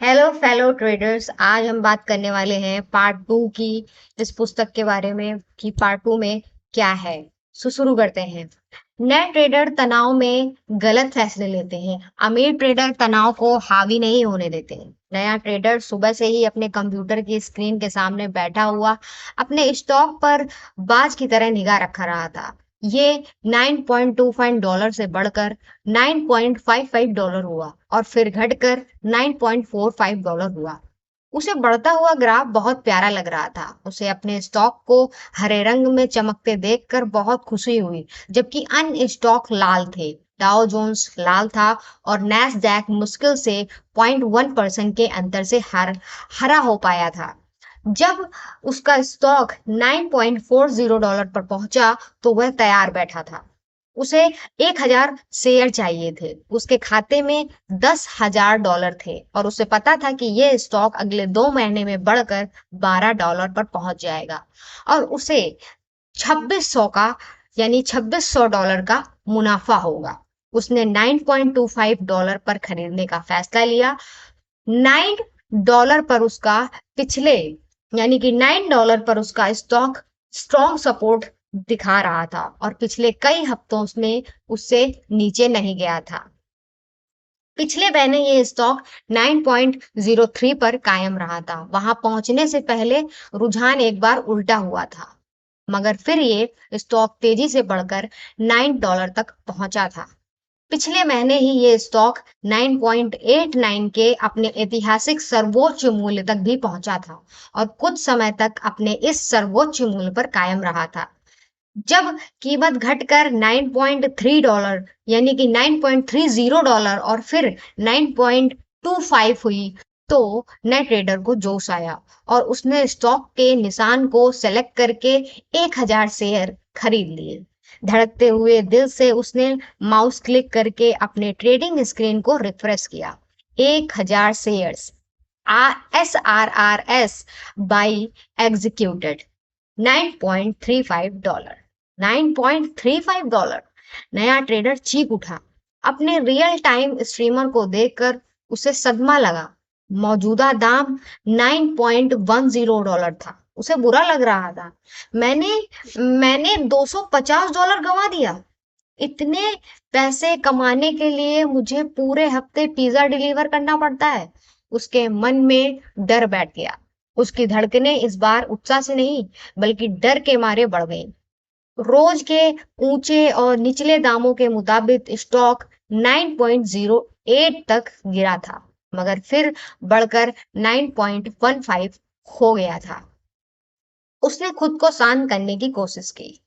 Hello fellow traders. आज हम बात करने वाले हैं पार्ट टू की, इस पुस्तक के बारे में कि पार्ट टू में क्या है। शुरू करते हैं। नए ट्रेडर तनाव में गलत फैसले लेते हैं। अमीर ट्रेडर तनाव को हावी नहीं होने देते हैं। नया ट्रेडर सुबह से ही अपने कंप्यूटर की स्क्रीन के सामने बैठा हुआ अपने स्टॉक पर बाज की तरह निगाह रखा रहा था। ये $9.25 से बढ़कर $9.55 हुआ और फिर घटकर $9.45 हुआ। उसे बढ़ता हुआ ग्राफ बहुत प्यारा लग रहा था। उसे अपने स्टॉक को हरे रंग में चमकते देखकर बहुत खुशी हुई, जबकि अन्य स्टॉक लाल थे। डाउ जोन्स लाल था और नैस्डैक मुश्किल से 0.1% के अंतर से हरा हो पाया था। जब उसका स्टॉक $9.40 पर पहुंचा तो वह तैयार बैठा था। उसे 1,000 शेयर चाहिए थे। उसके खाते में $10,000 थे और उसे पता था कि यह स्टॉक अगले 2 महीने में बढ़कर $12 पर पहुंच जाएगा और उसे 2600 का यानी $2600 का मुनाफा होगा। उसने $9.25 पर खरीदने का फैसला लिया। $9 पर उसका पिछले यानी कि $9 पर उसका स्टॉक स्ट्रॉन्ग सपोर्ट दिखा रहा था और पिछले कई हफ्तों में उससे नीचे नहीं गया था। पिछले महीने ये स्टॉक 9.03 पर कायम रहा था। वहां पहुंचने से पहले रुझान एक बार उल्टा हुआ था, मगर फिर ये स्टॉक तेजी से बढ़कर $9 तक पहुंचा था। पिछले महीने ही ये स्टॉक 9.89 के अपने ऐतिहासिक सर्वोच्च मूल्य तक भी पहुंचा था और कुछ समय तक अपने इस सर्वोच्च मूल्य पर कायम रहा था। जब कीमत घटकर $9.3 यानी कि $9.30 और फिर 9.25 हुई तो नए ट्रेडर को जोश आया और उसने स्टॉक के निशान को सेलेक्ट करके 1,000 शेयर खरीद लिए। धड़कते हुए दिल से उसने माउस क्लिक करके अपने ट्रेडिंग स्क्रीन को रिफ्रेश किया। 1,000 शेयर्स SRRS बाई एग्जीक्यूटेड $9.35। $9.35। नया ट्रेडर चीख उठा। अपने रियल टाइम स्ट्रीमर को देखकर उसे सदमा लगा। मौजूदा दाम $9.10 था। उसे बुरा लग रहा था। मैंने मैंने $250 गंवा दिया। इतने पैसे कमाने के लिए मुझे पूरे हफ्ते पिज्जा डिलीवर करना पड़ता है। उसके मन में डर बैठ गया। उसकी धड़कनें इस बार उत्साह से नहीं बल्कि डर के मारे बढ़ गईं। रोज के ऊंचे और निचले दामों के मुताबिक स्टॉक 9.08 तक गिरा था, मगर फिर बढ़कर 9.15 हो गया था। उसने खुद को शांत करने की कोशिश की।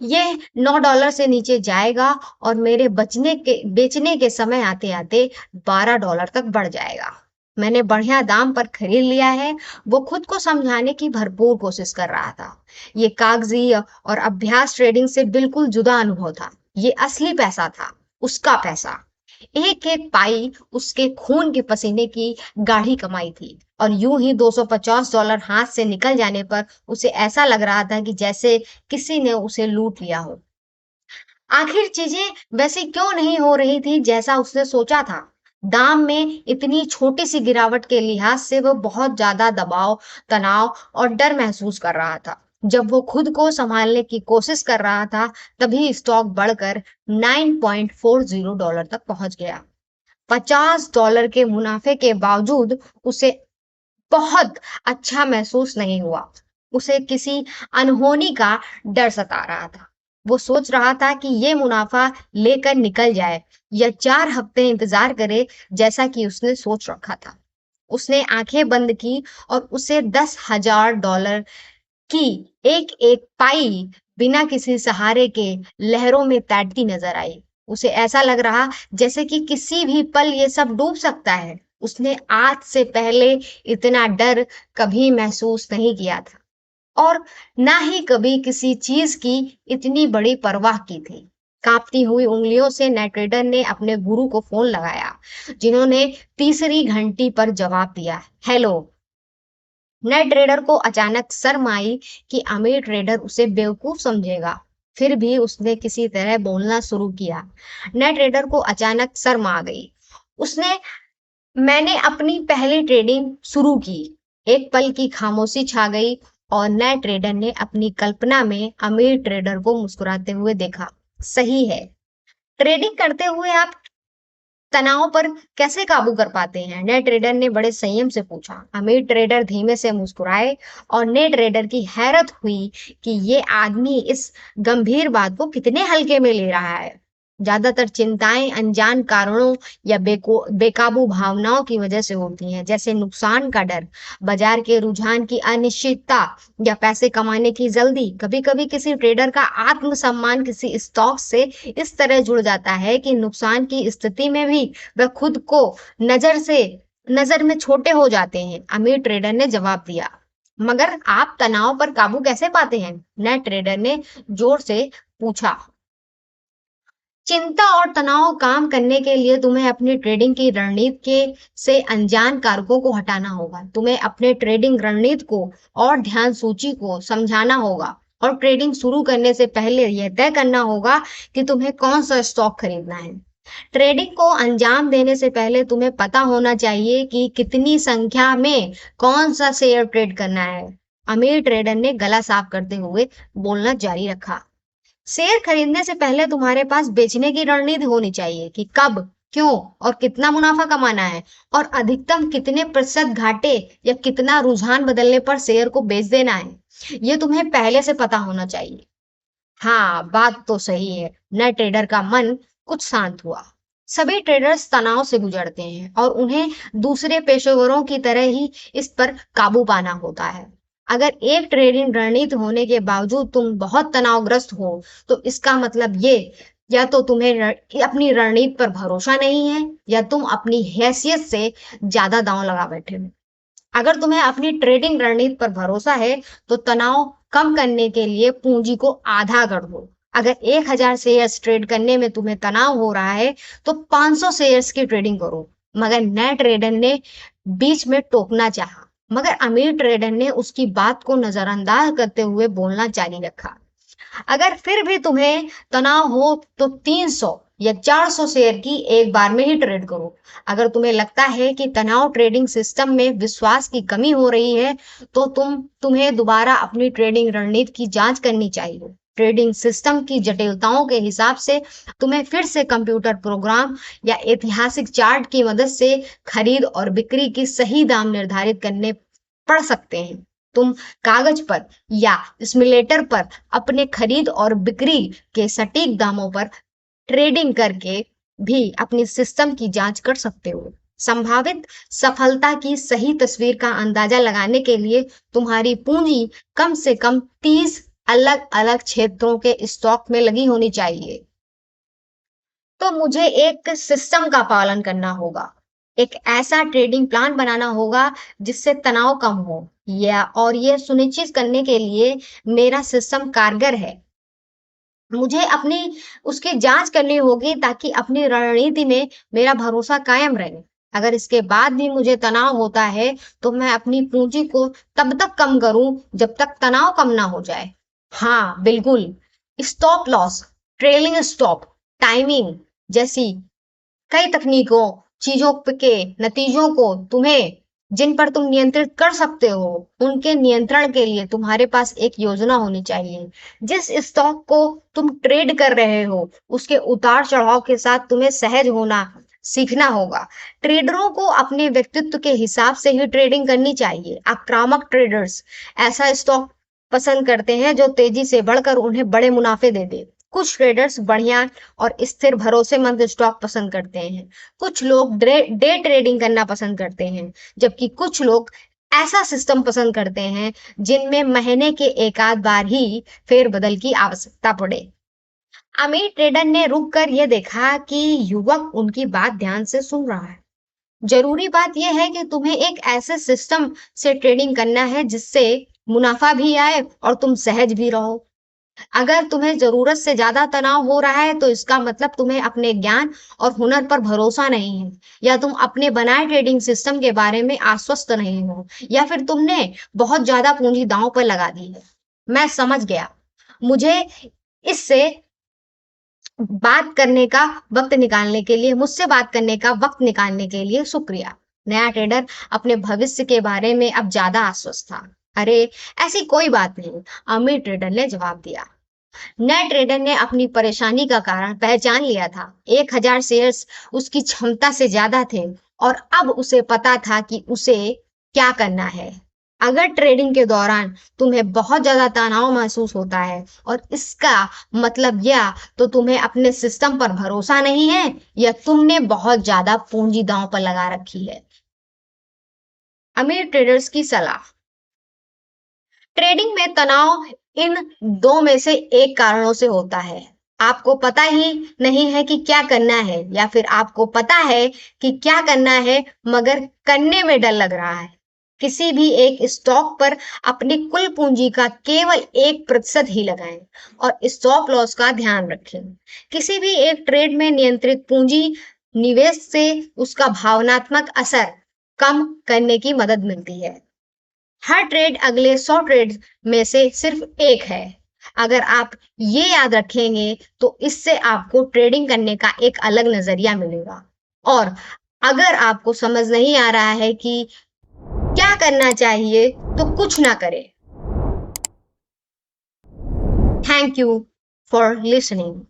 यह $9 से नीचे जाएगा और मेरे बेचने के समय आते आते $12 तक बढ़ जाएगा। मैंने बढ़िया दाम पर खरीद लिया है। वो खुद को समझाने की भरपूर कोशिश कर रहा था। ये कागजी और अभ्यास ट्रेडिंग से बिल्कुल जुदा अनुभव था। ये असली पैसा था, उसका पैसा। एक एक पाई उसके खून के पसीने की गाढ़ी कमाई थी और यूं ही $250 हाथ से निकल जाने पर उसे ऐसा लग रहा था कि जैसे किसी ने उसे लूट लिया हो। आखिर चीजें वैसी क्यों नहीं हो रही थी जैसा उसने सोचा था। दाम में इतनी छोटी सी गिरावट के लिहाज से वो बहुत ज्यादा दबाव, तनाव और डर महसूस कर रहा था। जब वो खुद को संभालने की कोशिश कर रहा था, तभी स्टॉक बढ़कर $9.40 तक पहुंच गया। $50 के मुनाफे के बावजूद उसे बहुत अच्छा महसूस नहीं हुआ। उसे किसी अनहोनी का डर सता रहा था। वो सोच रहा था कि ये मुनाफा लेकर निकल जाए या 4 हफ्ते इंतजार करे, जैसा कि उसने सोच रखा था। उसने आंखें बंद की और उसे $10,000 की एक एक पाई बिना किसी सहारे के लहरों में तैरती नजर आई। उसे ऐसा लग रहा जैसे कि किसी भी पल ये सब डूब सकता है। उसने आज से पहले इतना डर कभी महसूस नहीं किया था और ना ही कभी किसी चीज की इतनी बड़ी परवाह की थी। कांपती हुई उंगलियों से नाइट्रेडर ने अपने गुरु को फोन लगाया, जिन्होंने तीसरी घंटी पर जवाब दिया। हेलो। नए ट्रेडर को अचानक शर्म आई कि अमीर ट्रेडर उसे बेवकूफ समझेगा। फिर भी उसने किसी तरह बोलना शुरू किया। नए ट्रेडर को अचानक शर्म आ गई। उसने मैंने अपनी पहली ट्रेडिंग शुरू की। एक पल की खामोशी छा गई और नए ट्रेडर ने अपनी कल्पना में अमीर ट्रेडर को मुस्कुराते हुए देखा। सही है। ट्रेडिंग करते हुए आप तनाव पर कैसे काबू कर पाते हैं? नए ट्रेडर ने बड़े संयम से पूछा। अमीर ट्रेडर धीमे से मुस्कुराए और नए ट्रेडर की हैरत हुई कि ये आदमी इस गंभीर बात को कितने हल्के में ले रहा है। ज्यादातर चिंताएं अनजान कारणों या बेकाबू भावनाओं की वजह से होती हैं, जैसे नुकसान का डर, बाजार के रुझान की अनिश्चितता या पैसे कमाने की जल्दी। कभी कभी किसी ट्रेडर का आत्मसम्मान किसी स्टॉक से इस तरह जुड़ जाता है कि नुकसान की स्थिति में भी वह खुद को नजर से नजर में छोटे हो जाते हैं। अमीर ट्रेडर ने जवाब दिया। मगर आप तनाव पर काबू कैसे पाते हैं? नए ट्रेडर ने जोर से पूछा। चिंता और तनाव काम करने के लिए तुम्हें अपनी ट्रेडिंग की रणनीति के से अनजान कारकों को हटाना होगा। तुम्हें अपने ट्रेडिंग रणनीति को और ध्यान सूची को समझाना होगा और ट्रेडिंग शुरू करने से पहले यह तय करना होगा कि तुम्हें कौन सा स्टॉक खरीदना है। ट्रेडिंग को अंजाम देने से पहले तुम्हें पता होना चाहिए कि कितनी संख्या में कौन सा शेयर ट्रेड करना है। अमीर ट्रेडर ने गला साफ करते हुए बोलना जारी रखा। शेयर खरीदने से पहले तुम्हारे पास बेचने की रणनीति होनी चाहिए कि कब, क्यों और कितना मुनाफा कमाना है और अधिकतम कितने प्रतिशत घाटे या कितना रुझान बदलने पर शेयर को बेच देना है। ये तुम्हें पहले से पता होना चाहिए। हाँ, बात तो सही है। नए ट्रेडर का मन कुछ शांत हुआ। सभी ट्रेडर्स तनाव से गुजरते हैं और उन्हें दूसरे पेशेवरों की तरह ही इस पर काबू पाना होता है। अगर एक ट्रेडिंग रणनीति होने के बावजूद तुम बहुत तनावग्रस्त हो, तो इसका मतलब ये या तो तुम्हें अपनी रणनीति पर भरोसा नहीं है या तुम अपनी हैसियत से ज्यादा दांव लगा बैठे हो। अगर तुम्हें अपनी ट्रेडिंग रणनीति पर भरोसा है, तो तनाव कम करने के लिए पूंजी को आधा कर दो। अगर 1000 शेयर्स ट्रेड करने में तुम्हें तनाव हो रहा है, तो 500 शेयर्स की ट्रेडिंग करो। मगर नए ट्रेडर ने बीच में टोकना चाहा, मगर अमीर ट्रेडर ने उसकी बात को नजरअंदाज करते हुए बोलना जारी रखा। अगर फिर भी तुम्हें तनाव हो, तो 300 या 400 शेयर की एक बार में ही ट्रेड करो। अगर तुम्हें लगता है कि तनाव ट्रेडिंग सिस्टम में विश्वास की कमी हो रही है, तो तुम्हें दोबारा अपनी ट्रेडिंग रणनीति की जांच करनी चाहिए। ट्रेडिंग सिस्टम की जटिलताओं के हिसाब से तुम्हें फिर से कंप्यूटर प्रोग्राम या ऐतिहासिक चार्ट की मदद से खरीद और बिक्री की सही दाम निर्धारित करने पड़ सकते हैं। तुम कागज पर या सिमुलेटर पर अपने खरीद और बिक्री के सटीक दामों पर ट्रेडिंग करके भी अपनी सिस्टम की जांच कर सकते हो। संभावित सफलता की सही तस्वीर का अंदाजा लगाने के लिए तुम्हारी पूंजी कम से कम 30 अलग अलग क्षेत्रों के स्टॉक में लगी होनी चाहिए। तो मुझे एक सिस्टम का पालन करना होगा। एक ऐसा ट्रेडिंग प्लान बनाना होगा जिससे तनाव कम हो, या और ये सुनिश्चित करने के लिए मेरा सिस्टम कारगर है। मुझे अपनी उसकी जांच करनी होगी ताकि अपनी रणनीति में मेरा भरोसा कायम रहे। अगर इसके बाद भी मुझे तनाव होता है, तो मैं अपनी पूंजी को तब तक कम करूं जब तक तनाव कम ना हो जाए। हाँ, बिल्कुल। Stop loss, trailing stop, timing जैसी कई तकनीकों, चीजों के नतीजों को जिन पर तुम नियंत्रित कर सकते हो, उनके नियंत्रण के लिए तुम्हारे पास एक योजना होनी चाहिए। जिस स्टॉक को तुम ट्रेड कर रहे हो, उसके उतार चढ़ाव के साथ तुम्हें सहज होना सीखना होगा। ट्रेडरों को अपने व्यक्तित्व के हिसाब से ही ट्रेडिंग करनी चाहिए। आक्रामक ट्रेडर्स ऐसा स्टॉक पसंद करते हैं जो तेजी से बढ़कर उन्हें बड़े मुनाफे दे दे। कुछ ट्रेडर्स बढ़िया और स्थिर भरोसेमंद स्टॉक पसंद करते हैं। कुछ लोग डे ट्रेडिंग करना पसंद करते हैं, जबकि कुछ लोग ऐसा सिस्टम पसंद करते हैं जिनमें महीने के एक आध बार ही फेरबदल की आवश्यकता पड़े। अमीर ट्रेडर ने रुक कर यह देखा कि युवक उनकी बात ध्यान से सुन रहा है। जरूरी बात यह है कि तुम्हें एक ऐसे सिस्टम से ट्रेडिंग करना है जिससे मुनाफा भी आए और तुम सहज भी रहो। अगर तुम्हें जरूरत से ज्यादा तनाव हो रहा है, तो इसका मतलब तुम्हें अपने ज्ञान और हुनर पर भरोसा नहीं है, या तुम अपने बनाए ट्रेडिंग सिस्टम के बारे में आश्वस्त नहीं हो, या फिर तुमने बहुत ज्यादा पूंजी दांव पर लगा दी है। मैं समझ गया। मुझे इससे बात करने का वक्त निकालने के लिए मुझसे बात करने का वक्त निकालने के लिए शुक्रिया। नया ट्रेडर अपने भविष्य के बारे में अब ज्यादा आश्वस्त था। अरे, ऐसी कोई बात नहीं, अमीर ट्रेडर ने जवाब दिया। नए ट्रेडर ने अपनी परेशानी का कारण पहचान लिया था। 1000 शेयर्स उसकी क्षमता से ज्यादा थे और अब उसे पता था कि उसे क्या करना है। अगर ट्रेडिंग के दौरान तुम्हें बहुत ज्यादा तनाव महसूस होता है और इसका मतलब यह तो तुम्हें अपने सिस्टम पर भरोसा नहीं है या तुमने बहुत ज्यादा पूंजी दांव पर लगा रखी है। अमीर ट्रेडर्स की सलाह। ट्रेडिंग में तनाव इन दो में से एक कारणों से होता है। आपको पता ही नहीं है कि क्या करना है या फिर आपको पता है कि क्या करना है मगर करने में डर लग रहा है। किसी भी एक स्टॉक पर अपनी कुल पूंजी का केवल 1% ही लगाएं और स्टॉप लॉस का ध्यान रखें। किसी भी एक ट्रेड में नियंत्रित पूंजी निवेश से उसका भावनात्मक असर कम करने की मदद मिलती है। हर ट्रेड अगले 100 ट्रेड में से सिर्फ एक है। अगर आप ये याद रखेंगे तो इससे आपको ट्रेडिंग करने का एक अलग नजरिया मिलेगा। और अगर आपको समझ नहीं आ रहा है कि क्या करना चाहिए तो कुछ ना करें। Thank you for listening.